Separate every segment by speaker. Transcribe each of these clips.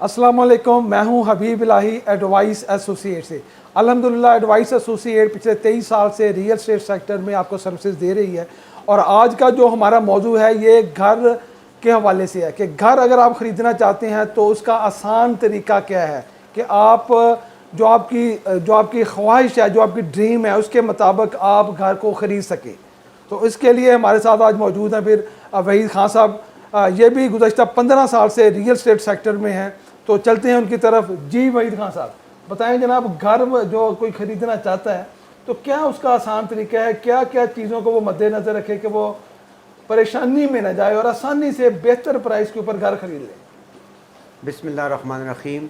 Speaker 1: अस्सलाम वालेकुम, मैं हूं हबीब इलाही एडवाइस एसोसिएट से। अल्हम्दुलिल्लाह एडवाइस एसोसिएट पिछले 23 साल से रियल स्टेट सेक्टर में आपको सर्विसेज दे रही है। और आज का जो हमारा मौजू है ये घर के हवाले से है कि घर अगर आप ख़रीदना चाहते हैं तो उसका आसान तरीका क्या है कि आप जो आपकी ख्वाहिश है, जो आपकी ड्रीम है, उसके मुताबिक आप घर को ख़रीद सकें। तो इसके लिए हमारे साथ आज मौजूद हैं फिर वहीद खान साहब। ये भी गुज़श्ता 15 साल से रियल स्टेट सेक्टर में हैं। तो चलते हैं उनकी तरफ। जी वहीद खान साहब, बताएं जनाब, घर जो कोई ख़रीदना चाहता है तो क्या उसका आसान तरीका है, क्या क्या चीज़ों को वो मद्देनज़र रखे कि वो परेशानी में ना जाए और आसानी से बेहतर प्राइस के ऊपर घर ख़रीद लें।
Speaker 2: बिस्मिल्लाहिर्रहमानिर्रहीम।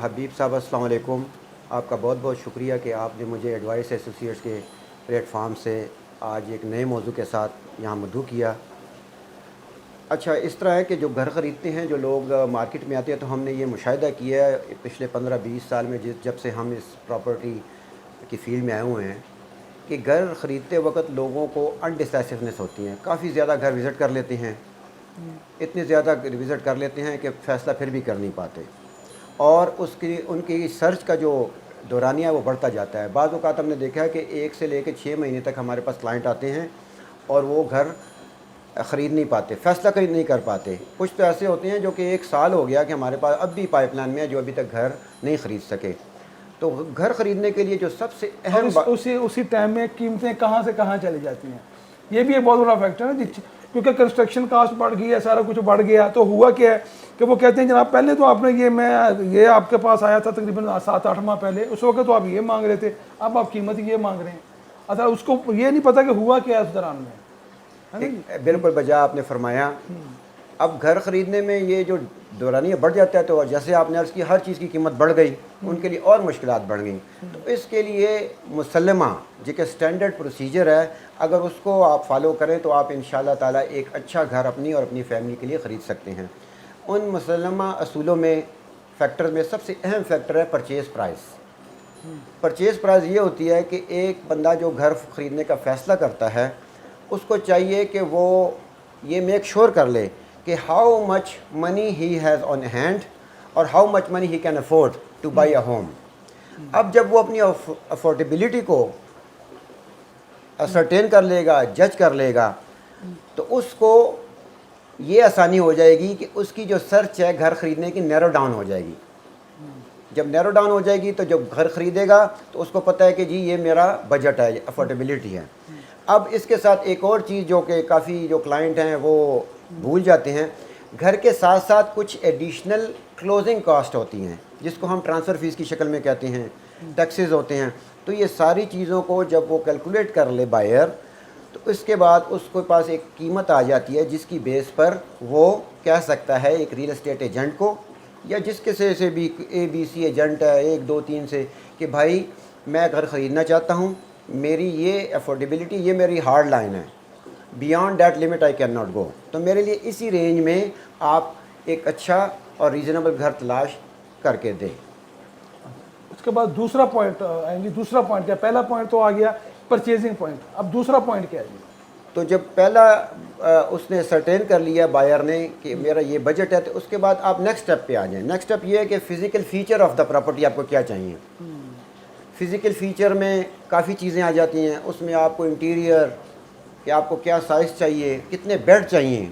Speaker 2: हबीब साहब अस्सलाम वालेकुम। आपका बहुत बहुत शुक्रिया कि आपने मुझे एडवाइस एसोसिएट्स के प्लेटफार्म से आज एक नए मौजू के साथ यहाँ मदऊ किया। अच्छा, इस तरह है कि जो घर ख़रीदते हैं, जो लोग मार्केट में आते हैं, तो हमने ये मुशाहिदा किया है पिछले 15-20 साल में जब से हम इस प्रॉपर्टी की फील्ड में आए हुए हैं कि घर ख़रीदते वक्त लोगों को अनडिसाइसिवनेस होती है। काफ़ी ज़्यादा घर विज़िट कर लेते हैं, इतने ज़्यादा विज़िट कर लेते हैं कि फ़ैसला फिर भी कर नहीं पाते, और उसकी उनकी सर्च का जो दौरानिया है वो बढ़ता जाता है। बाज़ औक़ात हमने देखा है कि 1 से लेकर 6 महीने तक हमारे पास क्लाइंट आते हैं और वो घर ख़रीद नहीं पाते, फ़ैसला कहीं नहीं कर पाते। कुछ तो ऐसे होते हैं जो कि 1 साल हो गया कि हमारे पास अब भी पाइपलाइन में है, जो अभी तक घर नहीं ख़रीद सके। तो घर ख़रीदने के लिए जो सबसे अहम
Speaker 1: उसी टाइम में कीमतें कहाँ से कहाँ चली जाती हैं, ये भी एक बहुत बड़ा फैक्टर है क्योंकि कंस्ट्रक्शन कास्ट बढ़ गई है, सारा कुछ बढ़ गया। तो हुआ क्या है कि वो कहते हैं जनाब पहले तो आपने ये आपके पास आया था तकरीबन 7-8 माह पहले, उस वक्त तो आप ये मांग रहे थे, अब आप कीमत ये मांग रहे हैं। अच्छा, उसको ये नहीं पता कि हुआ क्या है उस दौरान में।
Speaker 2: बिल्कुल बजा आपने फरमाया। अब घर ख़रीदने में ये जो दौरानिया बढ़ जाता है, तो जैसे आपने अर्ज़ की हर चीज़ की कीमत बढ़ गई, उनके लिए और मुश्किलात बढ़ गई। तो इसके लिए मुसल्लमा जो कि स्टैंडर्ड प्रोसीजर है, अगर उसको आप फॉलो करें तो आप इंशाअल्लाह ताला एक अच्छा घर अपनी और अपनी फैमिली के लिए ख़रीद सकते हैं। उन मुसल्लमा असूलों में फ़ैक्टर में सबसे अहम फ़ैक्टर है परचेज़ प्राइस। परचेज़ प्राइस ये होती है कि एक बंदा जो घर ख़रीदने का फ़ैसला करता है, उसको चाहिए कि वो ये मेक श्योर कर ले कि how much money he has on hand और how much money he can afford to buy a home. अब जब वो अपनी अफोर्डेबिलिटी को असरटेन कर लेगा, जज कर लेगा, तो उसको ये आसानी हो जाएगी कि उसकी जो सर्च है घर ख़रीदने की नैरो डाउन हो जाएगी। जब नैरो डाउन हो जाएगी तो जब घर ख़रीदेगा तो उसको पता है कि जी ये मेरा बजट है, अफोर्डेबिलिटी है। अब इसके साथ एक और चीज़ जो कि काफ़ी जो क्लाइंट हैं वो भूल जाते हैं, घर के साथ साथ कुछ एडिशनल क्लोजिंग कॉस्ट होती हैं जिसको हम ट्रांसफ़र फ़ीस की शक्ल में कहते हैं, टैक्सेस होते हैं। तो ये सारी चीज़ों को जब वो कैलकुलेट कर ले बायर, तो इसके बाद उसके पास एक कीमत आ जाती है जिसकी बेस पर वो कह सकता है एक रियल एस्टेट एजेंट को या जिसके से भी ABC एजेंट है 1, 2, 3 से, कि भाई मैं घर ख़रीदना चाहता हूँ, मेरी ये अफोर्डेबिलिटी, ये मेरी हार्ड लाइन है, beyond that limit I can not go. तो मेरे लिए इसी रेंज में आप एक अच्छा और रीज़नेबल घर तलाश करके दें।
Speaker 1: उसके बाद दूसरा पॉइंट आएंगे। दूसरा पॉइंट क्या, पहला पॉइंट तो आ गया परचेजिंग पॉइंट, अब दूसरा पॉइंट क्या है जी?
Speaker 2: तो जब पहला उसने सर्टेन कर लिया बायर ने कि मेरा ये बजट है, तो उसके बाद आप नेक्स्ट स्टेप पे आ जाएं। नेक्स्ट स्टेप ये है कि physical feature of the property आपको क्या चाहिए। फ़िज़िकल फ़ीचर में काफ़ी चीज़ें आ जाती हैं। उसमें आपको इंटीरियर कि आपको क्या साइज़ चाहिए, कितने बेड चाहिए,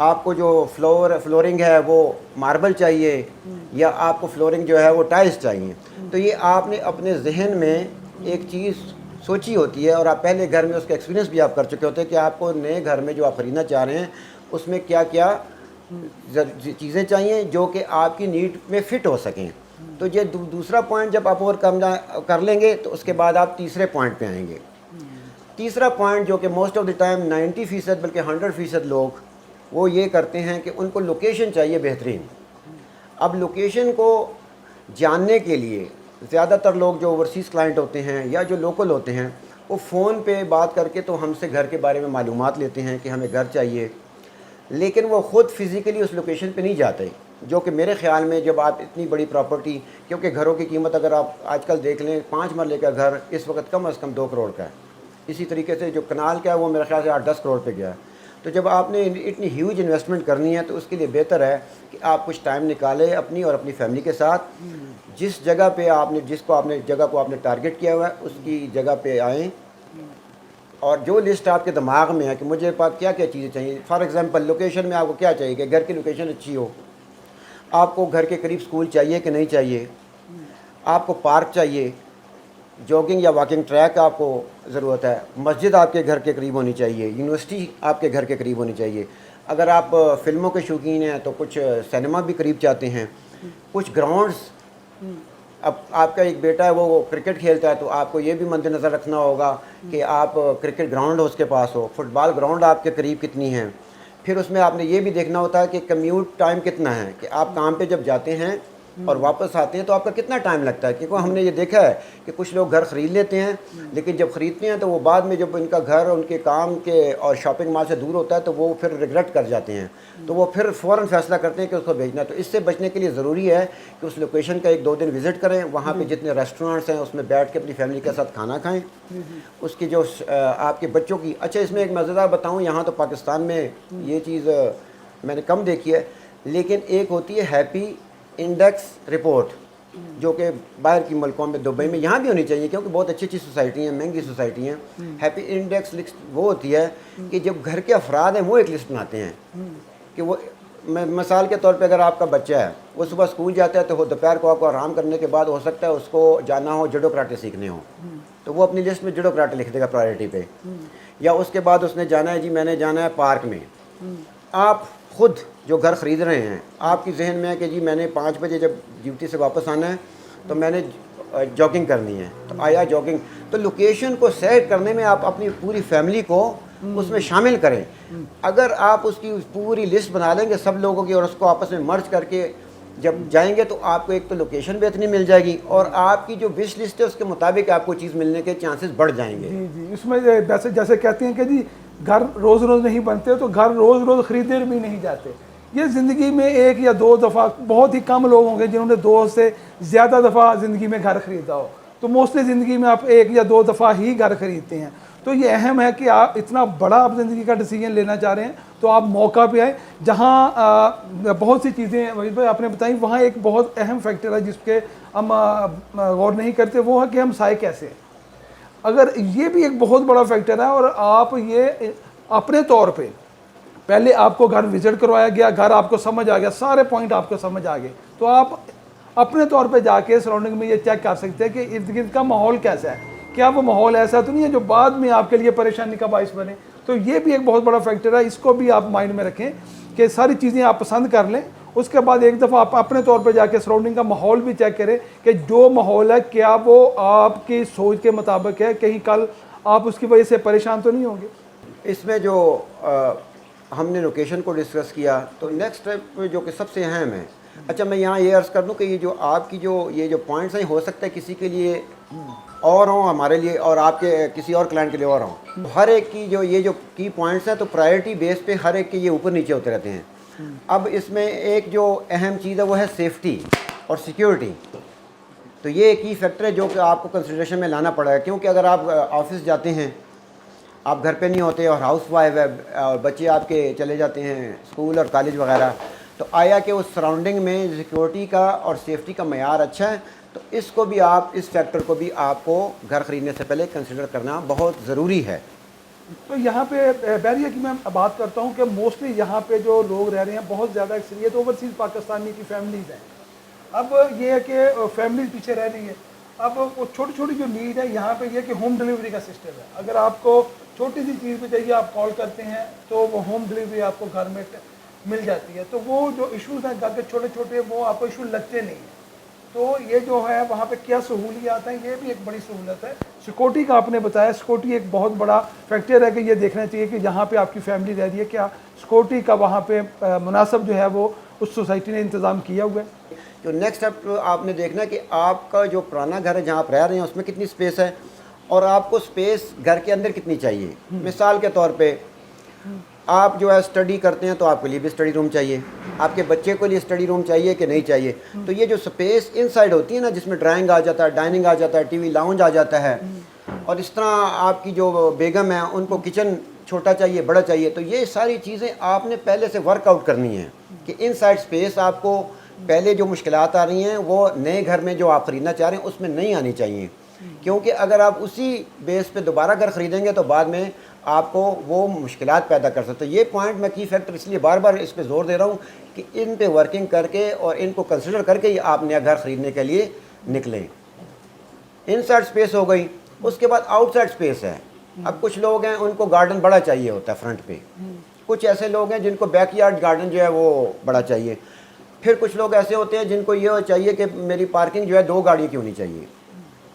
Speaker 2: आपको जो फ्लोरिंग है वो मार्बल चाहिए या आपको फ्लोरिंग जो है वो टाइल्स चाहिए। तो ये आपने अपने जहन में एक चीज़ सोची होती है और आप पहले घर में उसका एक्सपीरियंस भी आप कर चुके होते हैं कि आपको नए घर में जो आप ख़रीदना चाह रहे हैं उसमें क्या क्या चीज़ें चाहिए जो कि आपकी नीड में फ़िट हो सकें। तो ये दूसरा पॉइंट जब आप और कर लेंगे तो उसके बाद आप तीसरे पॉइंट पे आएंगे। तीसरा पॉइंट जो कि मोस्ट ऑफ द टाइम 90% बल्कि 100% लोग वो ये करते हैं कि उनको लोकेशन चाहिए बेहतरीन। अब लोकेशन को जानने के लिए ज़्यादातर लोग जो ओवरसीज़ क्लाइंट होते हैं या जो लोकल होते हैं वो फ़ोन पे बात करके तो हमसे घर के बारे में मालूमात लेते हैं कि हमें घर चाहिए, लेकिन वो ख़ुद फ़िज़िकली उस लोकेशन पे नहीं जाते। जो कि मेरे ख़्याल में जब आप इतनी बड़ी प्रॉपर्टी, क्योंकि घरों की कीमत अगर आप आजकल देख लें 5 मरले का घर इस वक्त कम से कम 2 करोड़ का है। इसी तरीके से जो कनाल का है वो मेरे ख्याल से 8-10 करोड़ पे गया है। तो जब आपने इतनी ह्यूज इन्वेस्टमेंट करनी है तो उसके लिए बेहतर है कि आप कुछ टाइम निकालें अपनी और अपनी फैमिली के साथ। जिस जगह पे आपने जगह को आपने टारगेट किया हुआ है उसकी जगह पे आएँ, और जो लिस्ट आपके दिमाग में है कि मुझे पास क्या क्या चीज़ें चाहिए। फॉर एग्जांपल लोकेशन में आपको क्या चाहिए कि घर की लोकेशन अच्छी हो, आपको घर के करीब स्कूल चाहिए कि नहीं चाहिए, आपको पार्क चाहिए, जॉगिंग या वॉकिंग ट्रैक आपको ज़रूरत है, मस्जिद आपके घर के करीब होनी चाहिए, यूनिवर्सिटी आपके घर के करीब होनी चाहिए। अगर आप फिल्मों के शौकीन हैं तो कुछ सिनेमा भी करीब चाहते हैं, कुछ ग्राउंड्स। अब आपका एक बेटा है वो क्रिकेट खेलता है तो आपको ये भी मद्देनज़र रखना होगा कि आप क्रिकेट ग्राउंड हो उसके पास हो, फुटबॉल ग्राउंड आपके करीब कितनी हैं। फिर उसमें आपने ये भी देखना होता है कि कम्यूट टाइम कितना है, कि आप काम पे जब जाते हैं और वापस आते हैं तो आपका कितना टाइम लगता है। क्योंकि हमने ये देखा है कि कुछ लोग घर ख़रीद लेते हैं, लेकिन जब ख़रीदते हैं तो वो बाद में जब इनका घर उनके काम के और शॉपिंग मॉल से दूर होता है तो वो फिर रिग्रेट कर जाते हैं, तो वो फिर फ़ौरन फैसला करते हैं कि उसको भेजना है। तो इससे बचने के लिए ज़रूरी है कि उस लोकेशन का 1-2 दिन विज़िट करें, वहाँ पे जितने रेस्टोरेंट्स हैं उसमें बैठ के अपनी फैमिली के साथ खाना खाएँ। उसकी जो आपके बच्चों की, अच्छा इसमें एक मज़ेदार बताऊँ, यहाँ तो पाकिस्तान में ये चीज़ मैंने कम देखी है, लेकिन एक होती है हैप्पी इंडेक्स रिपोर्ट जो कि बाहर की मुल्कों में, दुबई में, यहाँ भी होनी चाहिए क्योंकि बहुत अच्छी अच्छी सोसाइटी हैं, महंगी सोसाइटी हैं। हैप्पी इंडेक्स लिस्ट वो होती है कि जब घर के अफराद हैं वो एक लिस्ट बनाते हैं कि वो, मिसाल के तौर पे अगर आपका बच्चा है वो सुबह स्कूल जाता है तो वो दोपहर को आपको आराम करने के बाद हो सकता है उसको जाना हो जूडो कराटे सीखने हो, तो वो अपनी लिस्ट में जूडो कराटे लिख देगा प्रायोरिटी पे। या उसके बाद उसने जाना है, जी मैंने जाना है पार्क में। आप खुद जो घर ख़रीद रहे हैं आपकी जहन में है कि जी मैंने 5 बजे जब ड्यूटी से वापस आना है तो मैंने जॉगिंग करनी है, तो आया जॉगिंग। तो लोकेशन को सेट करने में आप अपनी पूरी फैमिली को उसमें शामिल करें। अगर आप उसकी पूरी लिस्ट बना लेंगे सब लोगों की और उसको आपस में मर्ज करके जब जाएंगे तो आपको एक तो लोकेशन भी इतनी मिल जाएगी और आपकी जो विश लिस्ट है उसके मुताबिक आपको चीज़ मिलने के चांसेस बढ़ जाएंगे।
Speaker 1: जी जी, इसमें वैसे जैसे कहते हैं कि जी घर रोज़ रोज़ नहीं बनते तो घर रोज़ रोज़ ख़रीदे भी नहीं जाते। ये ज़िंदगी में 1 या 2 दफ़ा, बहुत ही कम लोग होंगे जिन्होंने 2 से ज़्यादा दफ़ा ज़िंदगी में घर ख़रीदा हो। तो मोस्टली ज़िंदगी में आप 1 या 2 दफ़ा ही घर ख़रीदते हैं। तो ये अहम है कि आप इतना बड़ा आप ज़िंदगी का डिसीजन लेना चाह रहे हैं तो आप मौका पे आए जहाँ बहुत सी चीज़ें वही भाई आपने बताई। वहाँ एक बहुत अहम फैक्टर है जिसके हम गौर नहीं करते, वो है कि हम साए कैसे हैं। अगर ये भी एक बहुत बड़ा फैक्टर है और आप ये अपने तौर पे पहले आपको घर विजिट करवाया गया, घर आपको समझ आ गया, सारे पॉइंट आपको समझ आ गए, तो आप अपने तौर पे जाके सराउंडिंग में ये चेक कर सकते हैं कि इर्द गिर्द का माहौल कैसा है, क्या वो माहौल ऐसा तो नहीं है जो बाद में आपके लिए परेशानी का बाइस बने। तो ये भी एक बहुत बड़ा फैक्टर है, इसको भी आप माइंड में रखें कि सारी चीज़ें आप पसंद कर लें। उसके बाद एक दफ़ा आप अपने तौर पे जाके सराउंडिंग का माहौल भी चेक करें कि जो माहौल है क्या वो आपकी सोच के मुताबिक है, कहीं कल आप उसकी वजह से परेशान तो नहीं होंगे।
Speaker 2: इसमें जो हमने लोकेशन को डिस्कस किया तो नेक्स्ट स्टेप जो कि सबसे अहम है, अच्छा मैं यहाँ ये अर्ज़ कर दूँ कि ये जो आपकी ये जो पॉइंट्स हैं हो सकता है किसी के लिए और हों, हमारे लिए और आपके किसी और क्लाइंट के लिए और हों। हर एक की जो की पॉइंट्स हैं तो प्रायोरिटी बेस पे हर एक के ये ऊपर नीचे होते रहते हैं। अब इसमें एक जो अहम चीज़ है वो है सेफ्टी और सिक्योरिटी। तो ये एक ही फैक्टर है जो कि आपको कंसिडरेशन में लाना पड़ेगा, क्योंकि अगर आप ऑफिस जाते हैं, आप घर पे नहीं होते और हाउस वाइफ है और बच्चे आपके चले जाते हैं स्कूल और कॉलेज वगैरह, तो आया कि उस सराउंडिंग में सिक्योरिटी का और सेफ्टी का मयार अच्छा है, तो इसको भी आप, इस फैक्टर को भी आपको घर ख़रीदने से पहले कंसिडर करना बहुत ज़रूरी है।
Speaker 1: तो यहाँ पे बैरियर की मैं बात करता हूँ कि मोस्टली यहाँ पे जो लोग रह रहे हैं बहुत ज़्यादा अक्सरियत ओवरसीज़ पाकिस्तानी की फैमिलीज़ हैं। अब ये है कि फैमिली पीछे रह रही है। अब वो छोटी छोटी जो नीड है यहाँ पे ये कि होम डिलीवरी का सिस्टम है। अगर आपको छोटी सी चीज़ भी चाहिए आप कॉल करते हैं तो वो होम डिलीवरी आपको घर में मिल जाती है। तो वो जो इश्यूज़ हैं घर के छोटे छोटे वो आपको इशू लगते नहीं हैं। तो ये जो है वहाँ पे क्या सहूलियात हैं, ये भी एक बड़ी सहूलत है। सिक्योरिटी का आपने बताया, सिक्योरिटी एक बहुत बड़ा फैक्टर है कि ये देखना चाहिए कि जहाँ पे आपकी फैमिली रह रही है क्या सिक्योरिटी का वहाँ पे मुनासिब जो है वो उस सोसाइटी ने इंतज़ाम किया हुआ है।
Speaker 2: तो नेक्स्ट स्टेप आपने देखना कि आपका जो पुराना घर है जहाँ आप रह रहे हैं उसमें कितनी स्पेस है और आपको स्पेस घर के अंदर कितनी चाहिए। मिसाल के तौर पे आप जो है स्टडी करते हैं तो आपके लिए भी स्टडी रूम चाहिए, आपके बच्चे को लिए स्टडी रूम चाहिए कि नहीं चाहिए। तो ये जो स्पेस इनसाइड होती है ना, जिसमें ड्राइंग आ जाता है, डाइनिंग आ जाता है, टीवी लाउंज आ जाता है, और इस तरह आपकी जो बेगम है उनको किचन छोटा चाहिए, बड़ा चाहिए। तो ये सारी चीज़ें आपने पहले से वर्कआउट करनी है कि इनसाइड स्पेस आपको पहले जो मुश्किलात आ रही हैं वो नए घर में जो आप ख़रीदना चाह रहे हैं उसमें नहीं आनी चाहिए, क्योंकि अगर आप उसी बेस पे दोबारा घर ख़रीदेंगे तो बाद में आपको वो मुश्किलात पैदा कर सकते हैं। ये पॉइंट मैं की फैक्टर इसलिए बार बार इस पे ज़ोर दे रहा हूँ कि इन पे वर्किंग करके और इनको कंसिडर करके ही आप नया घर ख़रीदने के लिए निकलें। इनसाइड स्पेस हो गई, उसके बाद आउटसाइड स्पेस है। अब कुछ लोग हैं उनको गार्डन बड़ा चाहिए होता है फ्रंट पे, कुछ ऐसे लोग हैं जिनको बैकयार्ड गार्डन जो है वो बड़ा चाहिए, फिर कुछ लोग ऐसे होते हैं जिनको ये चाहिए कि मेरी पार्किंग जो है 2 गाड़ी की होनी चाहिए,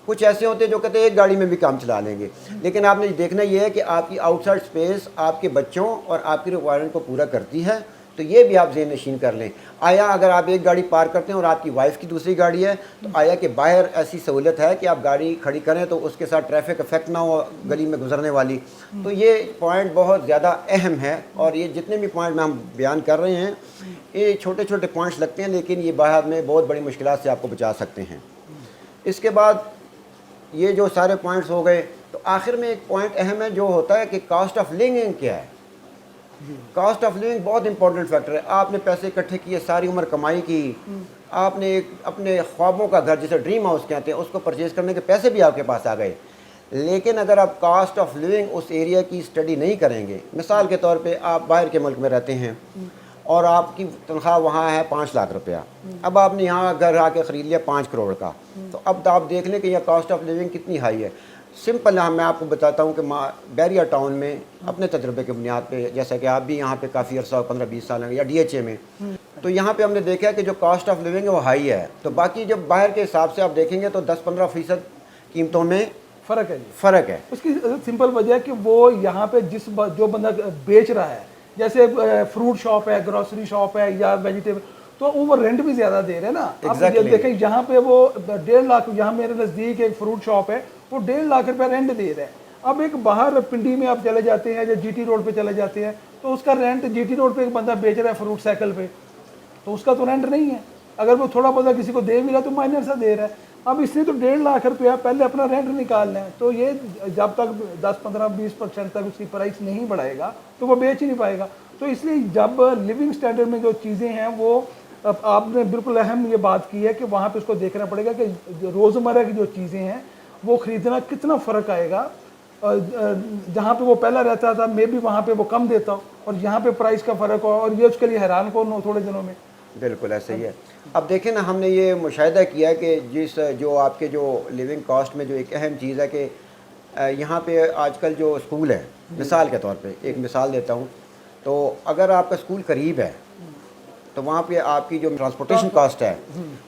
Speaker 2: कुछ ऐसे होते हैं जो कहते हैं 1 गाड़ी में भी काम चला लेंगे। लेकिन आपने देखना ये है कि आपकी आउटसाइड स्पेस आपके बच्चों और आपकी रिक्वायरमेंट को पूरा करती है, तो ये भी आप ज़हन नशीन कर लें। आया अगर आप 1 गाड़ी पार्क करते हैं और आपकी वाइफ की दूसरी गाड़ी है, तो आया कि बाहर ऐसी सहूलत है कि आप गाड़ी खड़ी करें तो उसके साथ ट्रैफिक इफेक्ट ना हो गली में गुजरने वाली। तो ये पॉइंट बहुत ज़्यादा अहम है, और ये जितने भी पॉइंट में हम बयान कर रहे हैं ये छोटे छोटे पॉइंट्स लगते हैं, लेकिन ये बाहर में बहुत बड़ी मुश्किलात से आपको बचा सकते हैं। इसके बाद ये जो सारे पॉइंट्स हो गए, तो आखिर में एक पॉइंट अहम है जो होता है कि कॉस्ट ऑफ लिविंग क्या है। कॉस्ट ऑफ लिविंग बहुत इंपॉर्टेंट फैक्टर है। आपने पैसे इकट्ठे किए, सारी उम्र कमाई की, आपने एक अपने ख्वाबों का घर जिसे ड्रीम हाउस कहते हैं उसको परचेज़ करने के पैसे भी आपके पास आ गए, लेकिन अगर आप कॉस्ट ऑफ लिविंग उस एरिया की स्टडी नहीं करेंगे, मिसाल के तौर पे आप बाहर के मुल्क में रहते हैं और आपकी तनख्वाह वहाँ है 5 लाख रुपया, अब आपने यहाँ घर आके ख़रीद लिया 5 करोड़ का, तो अब तो आप देख लें कि यह कॉस्ट ऑफ लिविंग कितनी हाई है। सिंपल मैं आपको बताता हूँ कि बैरिया टाउन में अपने तजुर्बे के बुनियाद पे, जैसा कि आप भी यहाँ पे काफ़ी अर्सा 15-20 साल हैं या DHA में, तो यहाँ पे हमने देखा है कि जो कॉस्ट ऑफ लिविंग है वो हाई है। तो बाकी जब बाहर के हिसाब से आप देखेंगे तो 10-15% कीमतों में
Speaker 1: फ़र्क है।
Speaker 2: फ़र्क है।
Speaker 1: उसकी सिंपल वजह है कि वो यहाँ पे जो बंदा बेच रहा है, जैसे फ्रूट शॉप है, ग्रोसरी शॉप है या वेजिटेबल, तो वो रेंट भी ज़्यादा दे रहे हैं ना।
Speaker 2: Exactly.
Speaker 1: आप देखें यहाँ पे वो 1.5 लाख, यहाँ मेरे नज़दीक एक फ्रूट शॉप है, वो 1.5 लाख रुपया रेंट दे रहे हैं। अब एक बाहर पिंडी में आप चले जाते हैं या GT रोड पे चले जाते हैं, तो उसका रेंट GT रोड पे एक बंदा बेच रहा है फ्रूट साइकिल पे, तो उसका तो रेंट नहीं है। अगर वो थोड़ा बहुत किसी को दे भी रहा तो माइनर सा दे रहा है। अब इसने तो 1.5 लाख रुपया पहले अपना रेंट निकालना है, तो ये जब तक 10-15-20% तक उसकी प्राइस नहीं बढ़ाएगा तो वो बेच ही नहीं पाएगा। तो इसलिए जब लिविंग स्टैंडर्ड में जो चीज़ें हैं वो आपने बिल्कुल अहम ये बात की है कि वहाँ पे उसको देखना पड़ेगा कि रोज़मर्रा की जो चीज़ें हैं वो ख़रीदना कितना फ़र्क आएगा। जहाँ पे वो पहला रहता था मे भी वहाँ पे वो कम देता हो और यहाँ पे प्राइस का फ़र्क हो, और ये उसके लिए हैरान कौन हो थोड़े दिनों में।
Speaker 2: बिल्कुल ऐसे ही है। अब देखें ना, हमने ये मुशाहिदा किया कि जो आपके जो लिविंग कॉस्ट में जो एक अहम चीज़ है कि यहाँ पे आजकल जो स्कूल है, मिसाल के तौर पे एक मिसाल देता हूँ, तो अगर आपका स्कूल करीब है तो वहाँ पे आपकी जो ट्रांसपोर्टेशन कॉस्ट है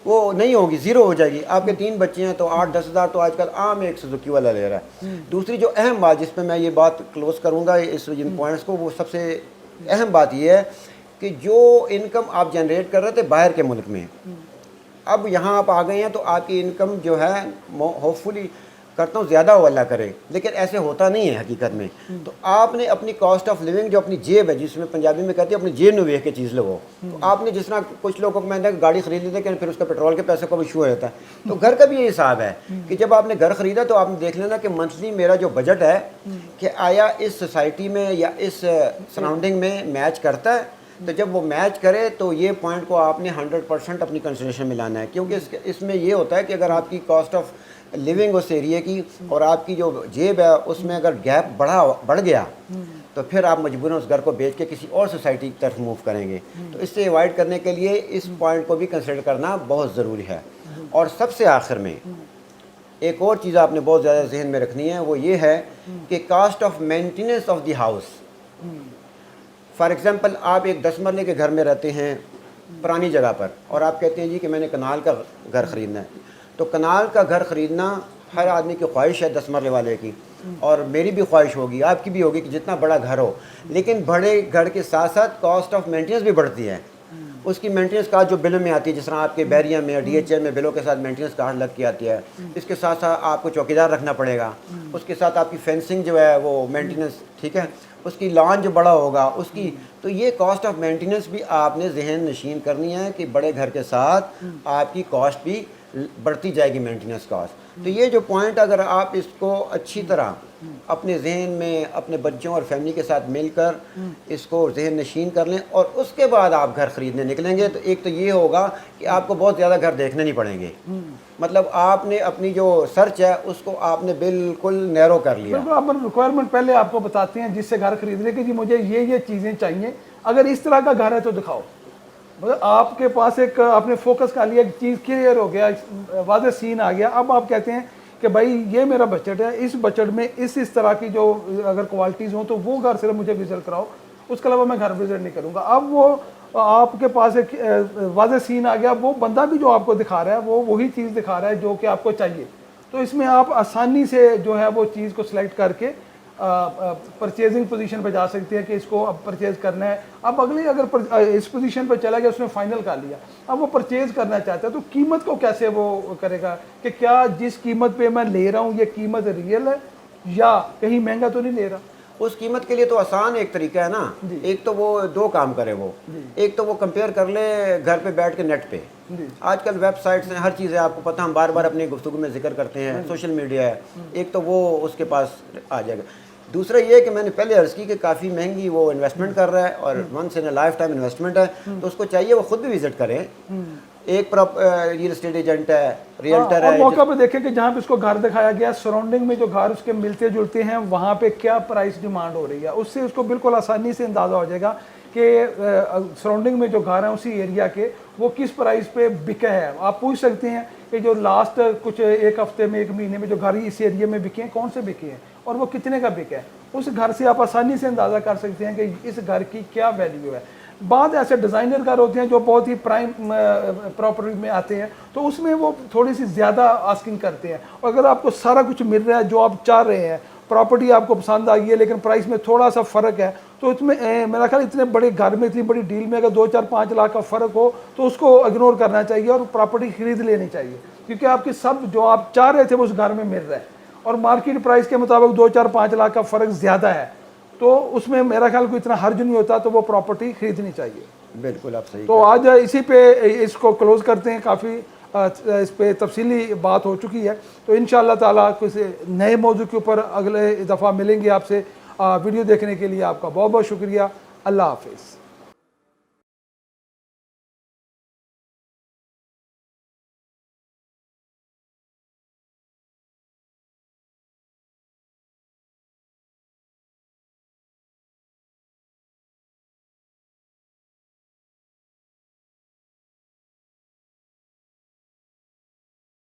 Speaker 2: वो नहीं होगी, ज़ीरो हो जाएगी। आपके 3 बच्चे हैं तो 8-10 हज़ार तो आजकल आम एक सुजुकी वाला ले रहा है। दूसरी जो अहम बात जिस पे मैं ये बात क्लोज करूँगा इस जिन पॉइंट्स को, वो सबसे अहम बात ये है कि जो इनकम आप जनरेट कर रहे थे बाहर के मुल्क में, अब यहाँ आप आ गए हैं तो आपकी इनकम जो है होपफुली करता हूँ ज़्यादा हो अल्लाह करे, लेकिन ऐसे होता नहीं है हकीकत में। तो आपने अपनी कॉस्ट ऑफ लिविंग जो अपनी जेब है, जिसमें पंजाबी में कहते हैं अपनी जेब में वेख के चीज़ लगो, तो आपने जिस तरह कुछ लोगों को मैंने गाड़ी खरीद ली लेकिन फिर उसका पेट्रोल के पैसे का भी इशू हो जाता है, तो घर का भी ये हिसाब है कि जब आपने घर ख़रीदा तो आपने देख लेना कि मंथली मेरा जो बजट है कि आया इस सोसाइटी में या इस सराउंडिंग में मैच करता है। तो जब वो मैच करे तो ये पॉइंट को आपने 100% अपनी कंसिडरेशन में लाना है, क्योंकि इसमें ये होता है कि अगर आपकी कॉस्ट ऑफ लिविंग उस एरिया की और आपकी जो जेब है उसमें अगर गैप बढ़ गया तो फिर आप मजबूरन उस घर को बेच के किसी और सोसाइटी की तरफ मूव करेंगे। तो इससे अवॉइड करने के लिए इस पॉइंट को भी कंसिडर करना बहुत ज़रूरी है। और सबसे आखिर में एक और चीज़ आपने बहुत ज़्यादा जहन में रखनी है, वो ये है कि cost of maintenance of the house. For example आप एक 10 मरले के घर में रहते हैं पुरानी जगह पर, और आप कहते हैं जी कि मैंने कनाल का घर ख़रीदना है, तो कनाल का घर ख़रीदना हर आदमी की ख्वाहिश है 10 मरले वाले की, और मेरी भी ख्वाहिश होगी, आपकी भी होगी कि जितना बड़ा घर हो, लेकिन बड़े घर के साथ साथ कॉस्ट ऑफ मेंटेनेंस भी बढ़ती है। उसकी मेंटेनेंस कास्ट जो बिलों में आती है, जिस तरह आपके बैरिया में DHA में बिलों के साथ मेंटेनेंस कास्ट लग के आती है, इसके साथ साथ आपको चौकीदार रखना पड़ेगा, उसके साथ आपकी फेंसिंग जो है वो मेंटेनेंस, ठीक है, उसकी लॉन जो बड़ा होगा उसकी, तो ये कॉस्ट ऑफ मेंटेनेंस भी आपने जहन नशीन करनी है कि बड़े घर के साथ आपकी कॉस्ट भी बढ़ती जाएगी, मेंटेनेंस कॉस्ट। तो ये जो पॉइंट अगर आप इसको अच्छी तरह अपने जहन में अपने बच्चों और फैमिली के साथ मिलकर इसको जहन नशीन कर लें और उसके बाद आप घर ख़रीदने निकलेंगे तो एक तो ये होगा कि आपको बहुत ज़्यादा घर देखने नहीं पड़ेंगे। मतलब आपने अपनी जो सर्च है उसको आपने बिल्कुल नैरो कर लिया।
Speaker 1: बिल्कुल, आप रिक्वायरमेंट पहले आपको बताते हैं जिससे घर खरीदने की, जी मुझे ये चीज़ें चाहिए, अगर इस तरह का घर है तो दिखाओ। मतलब आपके पास एक आपने फोकस कर लिया, चीज़ क्लियर हो गया, वाज़ेह सीन आ गया। अब आप कहते हैं कि भाई ये मेरा बजट है, इस बजट में इस तरह की जो अगर क्वालिटीज़ हों तो वो घर सिर्फ मुझे विजिट कराओ, उसके अलावा मैं घर विजिट नहीं करूँगा। अब वो आपके पास एक वाज़ेह सीन आ गया, वो बंदा भी जो आपको दिखा रहा है वो वही चीज़ दिखा रहा है जो कि आपको चाहिए। तो इसमें आप आसानी से जो है वो चीज़ को सिलेक्ट करके परचेजिंग पोजीशन पे जा सकते हैं कि इसको अब परचेज करना है। अब अगली अगर इस पोजीशन पे चला गया, उसने फाइनल कर लिया, अब वो परचेज करना चाहता है तो कीमत को कैसे वो करेगा कि क्या जिस कीमत पे मैं ले रहा हूँ ये कीमत रियल है या कहीं महंगा तो नहीं ले रहा।
Speaker 2: उस कीमत के लिए तो आसान एक तरीका है ना, एक तो वो दो काम करे वो, एक तो वो कंपेयर कर ले घर पे बैठ के नेट पे। आजकल वेबसाइट्स हैं, हर चीज़ है, आपको पता, हम बार बार अपनी गुफ्तगू में जिक्र करते हैं, सोशल मीडिया है, एक तो वो उसके पास आ जाएगा। दूसरा ये कि मैंने पहले अर्ज़ की कि काफ़ी महंगी वो इन्वेस्टमेंट कर रहा है और once in a lifetime investment है, तो उसको चाहिए वो खुद भी विजिट करें। एक रियल एस्टेट एजेंट है, रियल्टर है,
Speaker 1: मौका पे देखें कि जहाँ पे उसको घर दिखाया गया, सराउंडिंग में जो घर उसके मिलते जुलते हैं वहाँ पे क्या प्राइस डिमांड हो रही है, उससे उसको बिल्कुल आसानी से अंदाज़ा हो जाएगा कि सराउंडिंग में जो घर हैं उसी एरिया के वो किस प्राइस पे बिके हैं। आप पूछ सकते हैं कि जो लास्ट कुछ एक हफ्ते में, एक महीने में जो घर इस एरिया में बिके हैं, कौन से बिके हैं और वो कितने का बिका है। उस घर से आप आसानी से अंदाज़ा कर सकते हैं कि इस घर की क्या वैल्यू है। बाद ऐसे डिज़ाइनर घर होते हैं जो बहुत ही प्राइम प्रॉपर्टी में आते हैं, तो उसमें वो थोड़ी सी ज़्यादा आस्किंग करते हैं। और अगर आपको सारा कुछ मिल रहा है जो आप चाह रहे हैं, प्रॉपर्टी आपको पसंद आई है लेकिन प्राइस में थोड़ा सा फ़र्क है, तो इसमें मेरा ख्याल इतने बड़े घर में, इतनी बड़ी डील में अगर 2-4-5 लाख का फ़र्क हो तो उसको इग्नोर करना चाहिए और प्रॉपर्टी खरीद लेनी चाहिए, क्योंकि आपकी सब जो आप चाह रहे थे वो उस घर में मिल रहा है और मार्केट प्राइस के मुताबिक 2-4-5 लाख का फ़र्क ज़्यादा है, तो उसमें मेरा ख्याल कोई इतना हर्ज नहीं होता, तो वो प्रॉपर्टी खरीदनी चाहिए।
Speaker 2: बिल्कुल आप सही।
Speaker 1: तो आज इसी पे इसको क्लोज़ करते हैं, काफ़ी इस पे तफसीली बात हो चुकी है। तो इंशाअल्लाह ताला किसी नए मौजू के ऊपर अगले दफ़ा मिलेंगे आपसे। वीडियो देखने के लिए आपका बहुत बहुत शुक्रिया। अल्लाह हाफिज़।